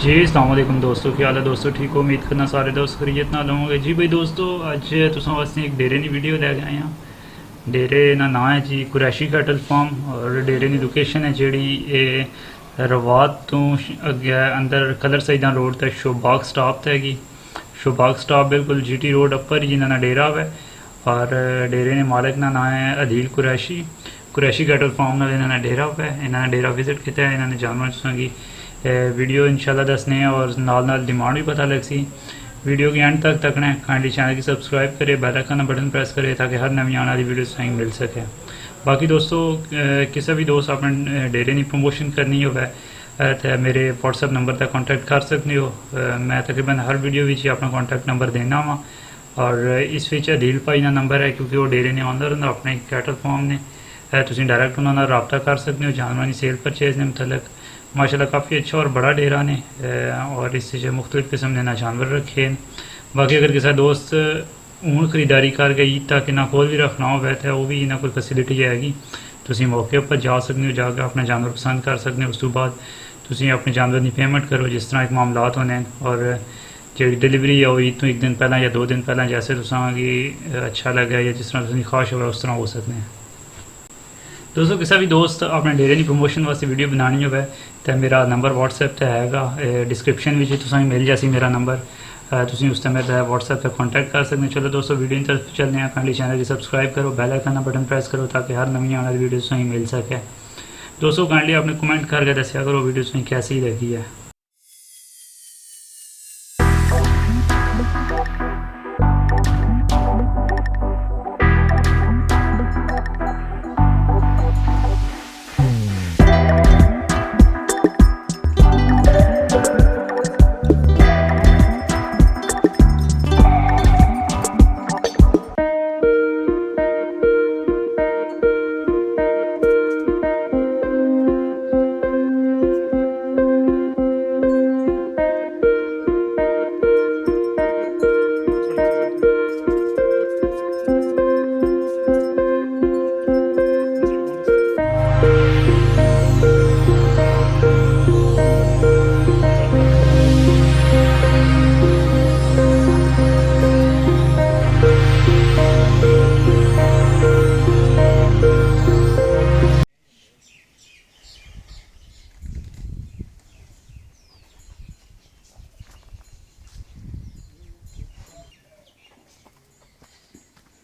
जी अस्सलाम वालेकुम दोस्तों, क्या हाल है दोस्तों? ठीक हो? उम्मीद करना सारे दोस्त खरीत ना होंगे। जी भाई दोस्तों, अज तुसां वास्ते एक डेरे की वीडियो लैके आए हैं। डेरे का नाम है जी कुरैशी कैटल फार्म और डेरे की लोकेशन है जी रवात तो अगे अंदर कलर सईदा रोड तक शोबाग स्टॉप हैगी। शोबाग स्टॉप बिल्कुल GT रोड अपर ही जिन्होंने डेरा है और डेरे ने मालिक का नाम है अदील कुरैशी। कुरैशी कैटल फार्म नाल इन्होंने डेरा है, इन्होंने डेरा विजिट किया, इन्होंने जानवर तुसां वीडियो इंशाल्लाह दसने और नाल डिमांड भी पता लग सी। वीडियो के एंड तक तकना है। काइंडली चैनल की सब्सक्राइब करे, बेल आइकन बटन प्रेस करे ताकि हर नवी आने वाली वीडियो तुसें मिल सके। बाकी दोस्तों किसी भी दोस्त अपने डेरे की प्रमोशन करनी हो तो मेरे व्हाट्सएप नंबर तक कॉन्टैक्ट कर सकते हो। मैं तकरीबन हर वीडियो में अपना कॉन्टैक्ट नंबर देना वा और इस अदील भाई का नंबर है क्योंकि वो डेरे ने ऑनर होंगे अपने कैटल फार्म ने। तुम डायरैक्ट उन्होंने रबता कर सकते हो जानवर की सेल परचेज के मुतलक। माशाल्लाह काफ़ी अच्छा और बड़ा डेरा ने और इस मुख्तलिफ किस्म ने ना जानवर रखे हैं। बाकी अगर किसी दोस्त हूँ खरीदारी कर गई ताकि ना कोल भी रखना हो तो वह भी इन्हें कोई फैसिलिटी हैगी। तुम मौके पर जा सकते हो, जाकर अपना जानवर पसंद कर सकते हो। उस तो बाद तुम अपने जानवर की पेमेंट करो जिस तरह एक मामलात होने और जी डिलीवरी है वो ईद तो एक दिन पहला या 2 दिन पहला जैसे तुसांगी अच्छा लगे या जिस तरह तुम ख्वाहिश हो उस तरह हो सकते हैं। दोस्तों किसी भी दोस्त अपने डेरे की प्रमोशन वास्ते वीडियो बनानी हो तो मेरा नंबर व्हाट्सएप पर हैगा, डिस्क्रिप्शन में तुसें मिल जासी मेरा नंबर। तुम उस मेरे व्हाट्सएप पर कॉन्टैक्ट कर सकते हो। चलो दोस्तों वीडियो की तरफ चलने हैं। काइंडली चैनल की सब्सक्राइब करो, बेल आइकन बटन प्रेस करो ताकि हर नवी आने वाली वीडियो तुसें मिल सके। दोस्तों काइंडली अपने कमेंट करके दसिया करो वीडियो तुसें कैसी लगी है।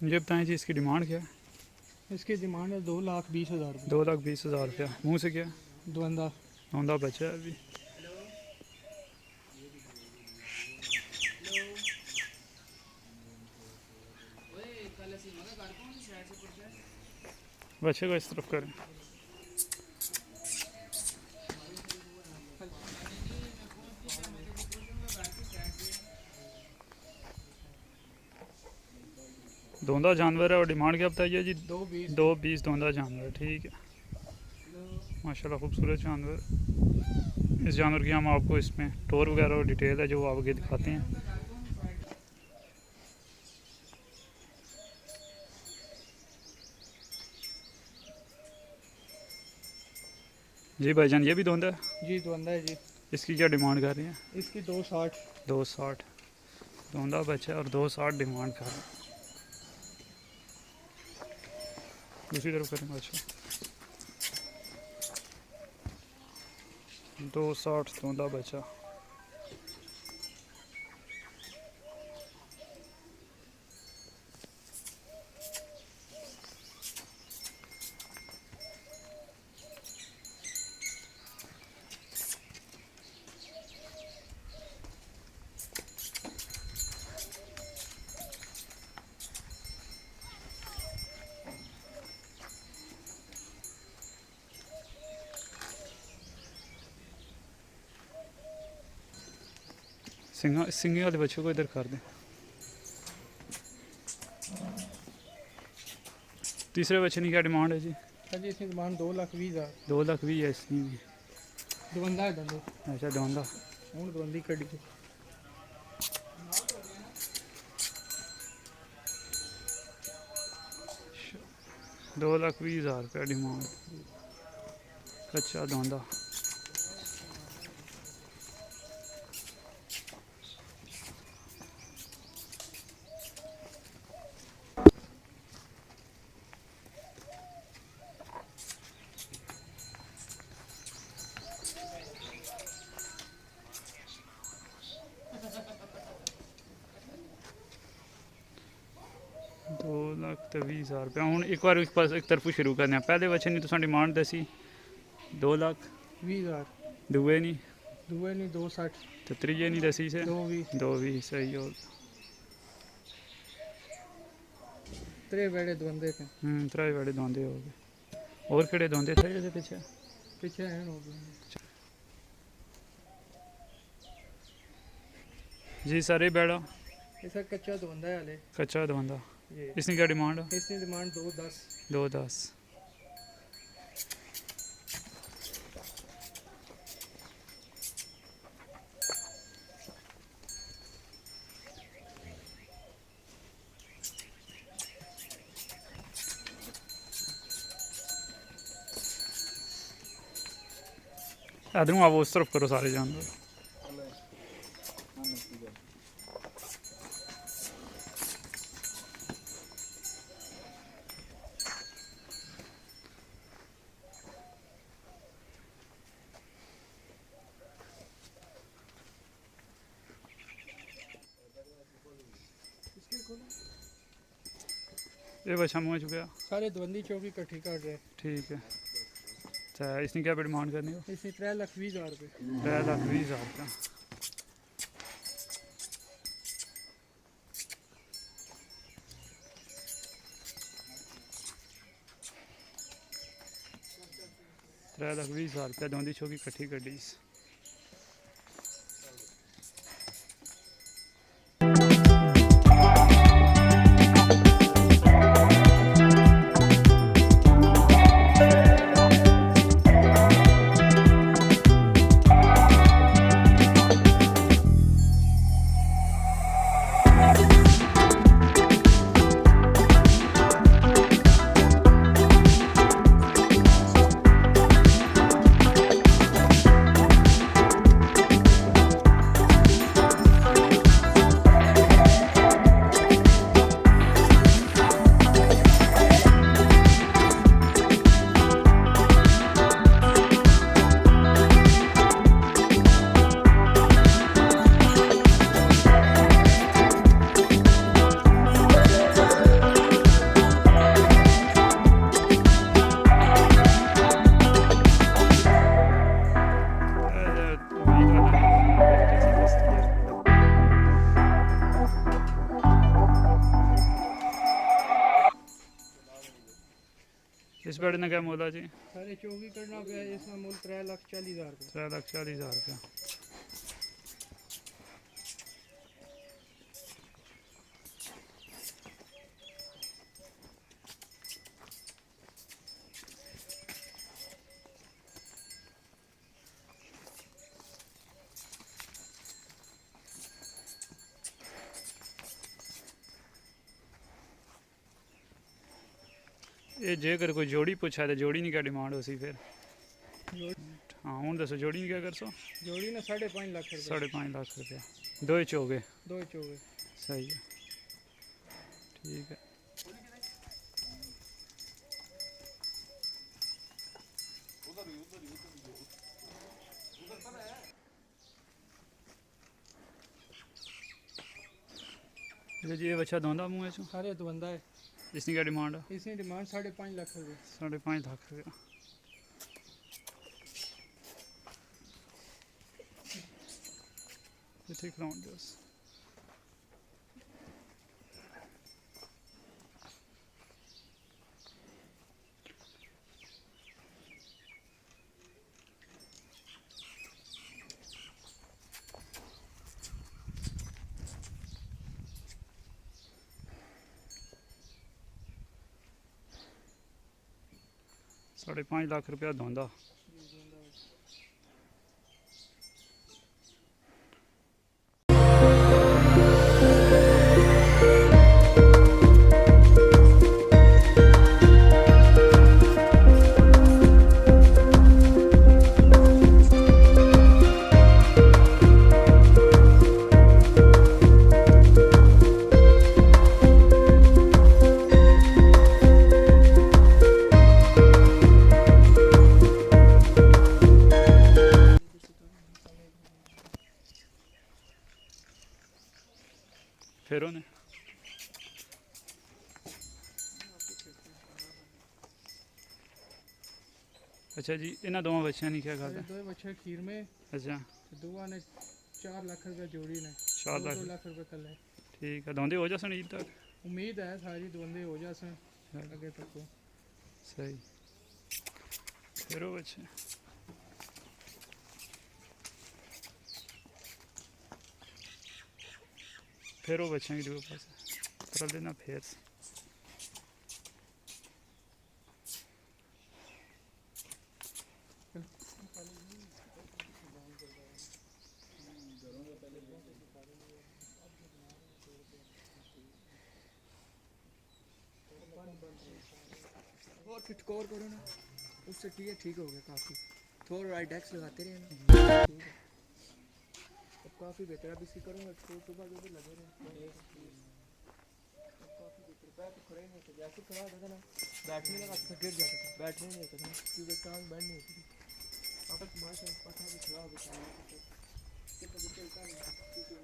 मुझे बताएं जी इसकी डिमांड क्या है? इसकी डिमांड है 2,20,000 रुपये। 2,20,000 रुपया। मुँह से क्या? द्वंदा धोंदा बच्चा है अभी। बच्चे को इस तरफ करें। धोंदा जानवर है और डिमांड क्या बताइए जी? 2,20 धोंदा जानवर। ठीक है, माशाल्लाह खूबसूरत जानवर। इस जानवर की हम आपको इसमें टोर वगैरह और डिटेल है जो आगे दिखाते हैं। जी भाईजान ये भी धोंदा है? जी द्वंदा है जी। इसकी क्या डिमांड कर रही हैं? इसकी 2,60। 2,60 धोंदा बच्चा और 2,60 डिमांड कर रहे हैं। दूसरी तरफ करेंगे। अच्छा 2,60 धोंदा बच्चा। सिंगी वाले बच्चों को इधर कर दें। तीसरे बच्चे की क्या डिमांड है जी? जी इसकी डिमांड 2,20,000। 2,20,000 है इसकी भी। द्वंदा है दंदो। अच्छा धोंदा हूँ द्वंदी कड़ी के 2,20,000 रुपया डिमांड। अच्छा धोंदा तो 20,000 रुपया हूँ एक बार एक तरफों शुरू करने पहले बच्चे ने तो डिमांड दसी 2 लाख 20,000 दुए नहीं दुए नहीं 260 तो त्रीजे नहीं दसी से 220 220 सही हो त्रे बेड़े द्वंदे थे त्रै बड़े धोंदे हो गए और केड़े धोंदे थे ये पीछे पीछे हैं हो गए जी सारे बैड़ा ऐसा कच्चा धोंदा है हले कच्चा धोंदा ये इसकी क्या डिमांड इसकी डिमांड 210 210 इधरों आप उस तरफ करो सारे जानवर ये बच्चा मुँह चुका सारे द्वंदी चौकी इकट्ठी कर रहे ठीक है अच्छा इसने क्या डिमांड करनी हो इसमें 3,20,000 रुपये 3,20,000 का ₹3,20,000 दोंदी छोकी इकट्ठी कड्डी इस बेड़े ने क्या मोला जी सारे चौकी करना पे इसमें मूल 3,40,000 रुपये 3,40,000 का ये जेकर कोई जोड़ी पूछा तो जोड़ी नहीं क्या डिमांड हो सी फिर हाँ हूँ दसो जोड़ी नहीं क्या कर सो जोड़ी ना 5.5 लाख रुपये 5.5 लाख रुपया दो ही चौगे दो चौके सही है ठीक है ये बच्चा धोंदा मुँह चो सारे द्वंदा है इसकी क्या डिमांड है इसकी डिमांड 5.5 लाख रुपये 5.5 लाख रुपया ठीक राउंड बस ₹5.5 लाख रुपया धोंदा अच्छा जी, इन्होंने दोवां बच्चों ने क्या खादा? दो बच्चे खीर में। अच्छा, दुआ ने 4 लाख रुपये जोड़ी ने। 4 2 लाख रुपये कल है। ठीक है, दोंदे हो जासन ईद तक? उम्मीद है सारी दोंदे हो जासन आगे तक को। सही, फेरो बच्चे फेरो बच्चे की दूर पास कर लेना फिर से। और फिटकोर करो ना, उससे ठीक हो गया काफ़ी। थोड़ा राइडेक्स लगाते रहे ना, ठीक है अब काफ़ी बेहतर। अब इसी करूँगा तो सुबह जो भी लगे रहे काफ़ी बेहतर। पैर तो खड़े नहीं होते, जैसे खड़ा होता था ना बैठने लगा तो गिर जाता था, बैठने नहीं होता था क्योंकि टांग बैंड नहीं होती थी। अब माशा पता भी खड़ा हो गया कितना भी चलता नहीं क्योंकि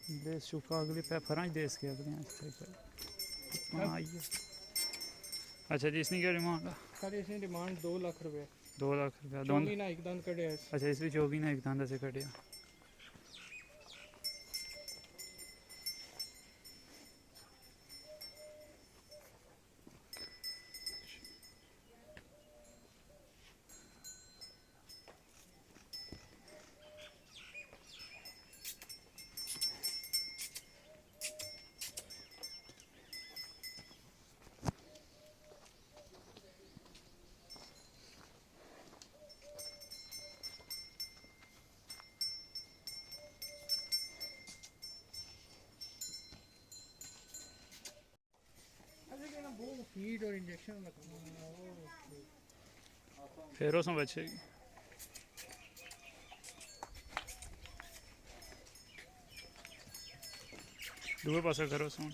देश चुका अगले पे फराज देश के अगले हाँ आइए। अच्छा जी, इसकी क्या डिमांड है? सर इसने डिमांड 2 लाख रुपये। 2 लाख रुपया दोनों? चौगी ना एक दंद कटे। अच्छा, इस भी चौगी ना एक दांदा से कटिया। फीड और इंजेक्शन फिर उसमें बचेगी। दूर पास करो सुन।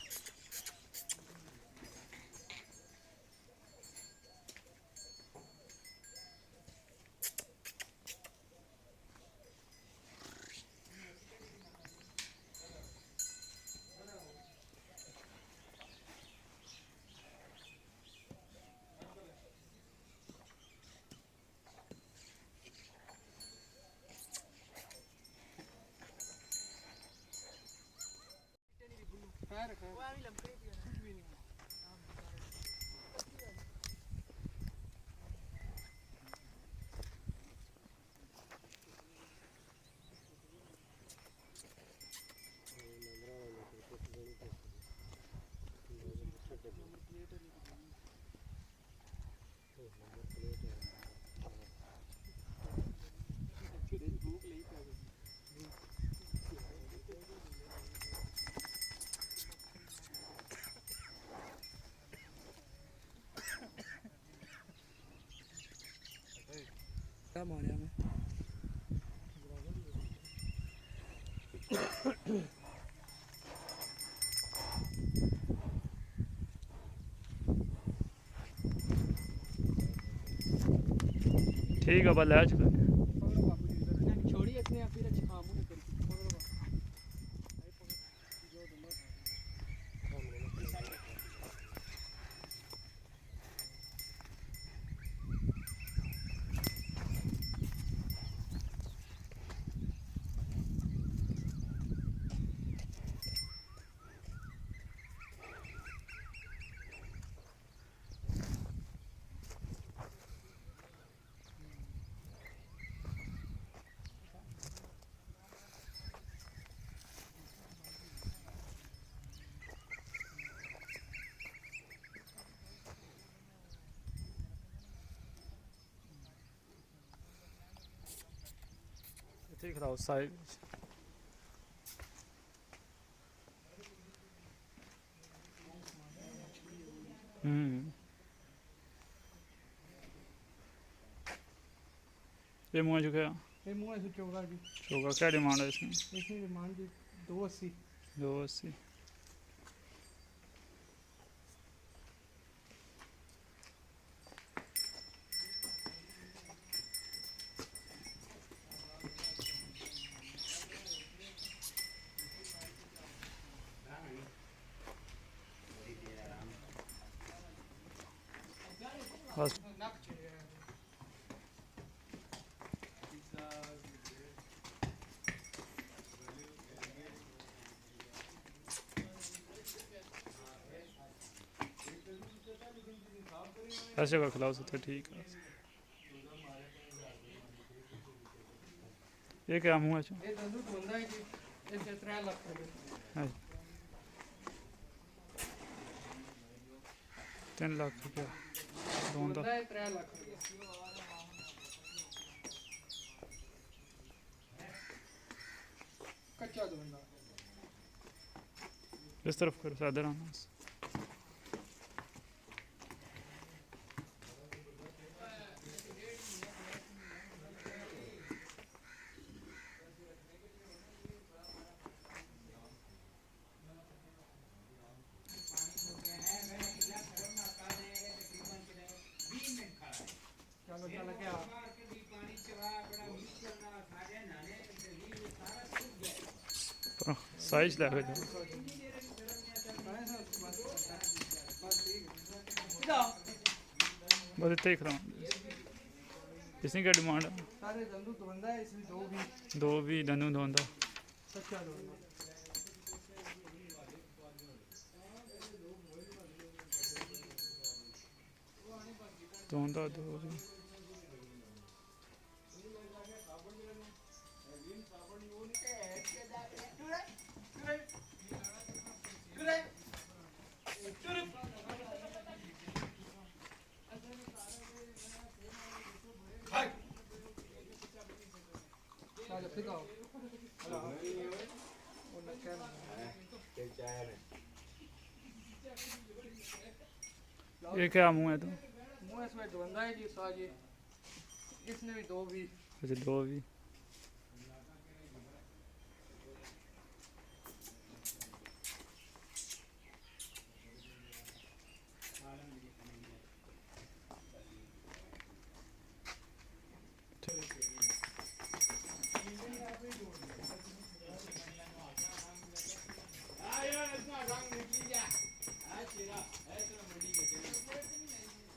क्या मारिया मैं ठीक है बल्ले आज छोड़ी इसने या फिर अच्छा मुंह ने करके ठीक रहा उस साइड। ये मुँह जो क्या? ये मुंह ऐसे चौगा जी। चौका क्या डिमांड है इसमें? इसमें डिमांड जी 280। 280। बस ऐसे का खिलाओ तो ठीक है। ये क्या मुँह है ਇਹ ਦੰਦੂ ਢੋਂਦਾ ਹੈ ਜੀ ਇਹ 3 ਲੱਖ ਰੁਪਏ 3 लाख रुपया दोनों ਢੋਂਦਾ ਹੈ 3 ਲੱਖ ਰੁਪਏ ਕੱਚਾ ਢੋਂਦਾ इस तरफ करो सादर आना चलो चल क्या साइज लगे जाओ बस इतना ही खराब इसकी क्या डिमांड है सारे दंदू ढोंदा है इसमें दो भी दंदू धोंदा सच्चा ढोंदा धोंदा दो भी ये क्या मुँह है तो मुँह इसमें ढोंदा है जी साजी इसने भी 2 भी अच्छा 2 भी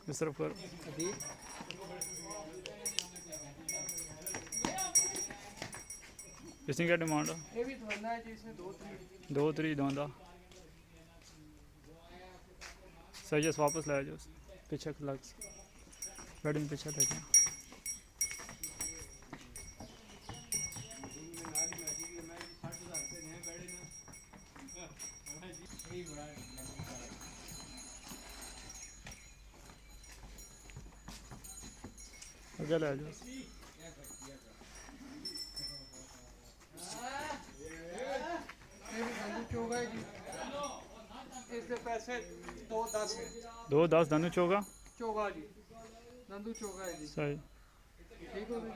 इस तरफ कर इसकी क्या डिमांड है ये भी ढोंदा है जी इसमें 2 3 दोंदा सही है वापस ले जाओ पीछे लग गाड़ी में पीछे लगे आगे ले जाओ चोगा है जी इसके पैसे 210 है 210 धनु चोगा चोगा जी नंदू चोगा है जी सही ठीक हो गया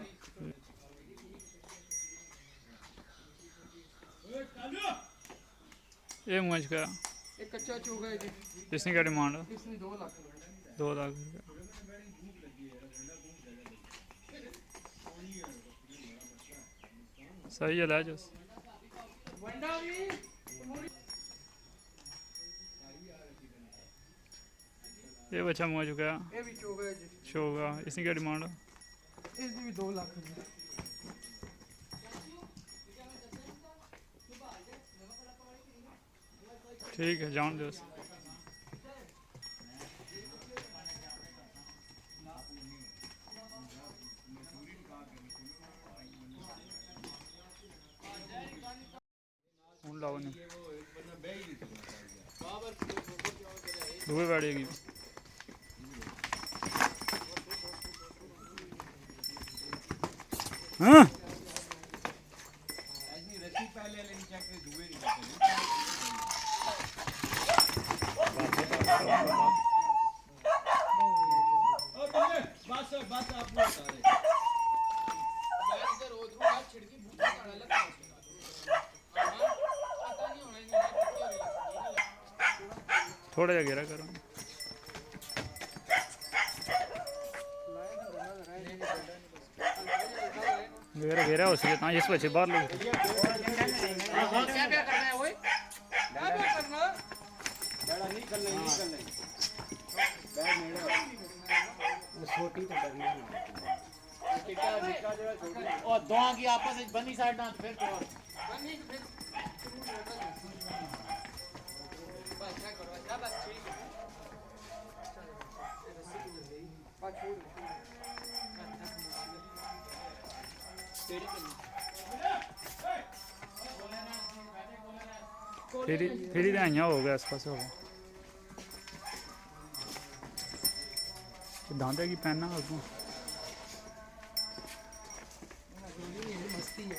ये मुझ का एक कच्चा चोगा है जी इसकी क्या डिमांड है इसमें 2 लाख 2 लाख रुपया सही है ले जाओ ये बच्चा मुँह चुका ये भी चोगा है जी शोगा इसकी क्या डिमांड है इसकी भी 2 लाख ठीक है जान दो लाओ नहीं दूर बैठेगी हाँ थोड़ा जा घेरा करो घेरा घेरा हो सके इस बच्चे बाहर लोग क्या करना है वो क्या करना छोटी तो डरनी नहीं। टिका निका जो छोटी और दोहां की आपस में बनी साइड ना फिर तो बनी तो फिर बस क्या करो अच्छा बस ठीक है बात छोड़ तेरी फिर ही आइया हो गया इस पास हो दांते की पहनना अगू मस्ती है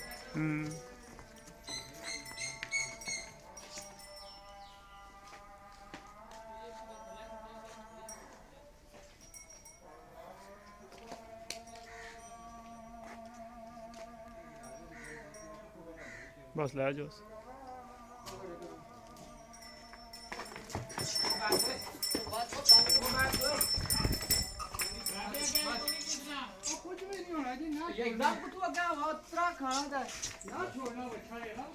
बस ले जाओ कुछ भी नहीं होना जी ना एकदम कुछ अगर बहुत तरह खाना था ना छोड़ना अच्छा है ना